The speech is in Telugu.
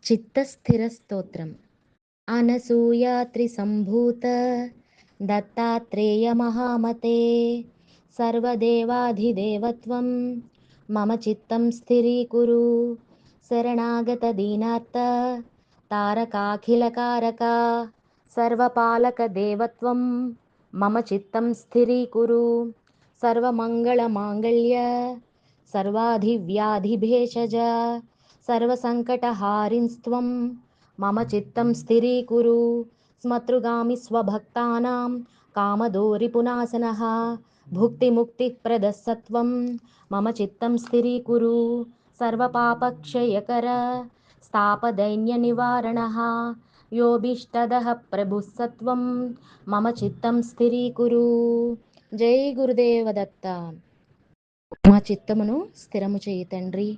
చిత్తస్థిరస్తోత్రం. అనసూయాత్రిసంభూత దత్తాత్రేయ మహామతే సర్వదేవాధిదేవత్వం మమ చిత్తం స్థిరీకురు. శరణాగత దీనార్త తారకాఖిలకారక సర్వపాలక దేవత్వం మమ చిత్తం స్థిరీకురు. సర్వమంగళమాంగళ్య సర్వాధివ్యాధిభేషజ సర్వసంకటహారిణస్త్వం మమ చిత్తం స్థిరీకురు. స్మతృగామి స్వభక్తానాం కామదోరిపునాశనః భుక్తిముక్తిప్రదస్సత్వం మమ చిత్తం స్థిరీకురు. సర్వపాపక్షయకర స్థాపదైన్యనివారణః యోభిష్టదః ప్రభుస్సత్వం మమ చిత్తం స్థిరీకురు. జై గురుదేవ దత్త. మా చిత్తమును స్థిరము చేయి తండ్రి.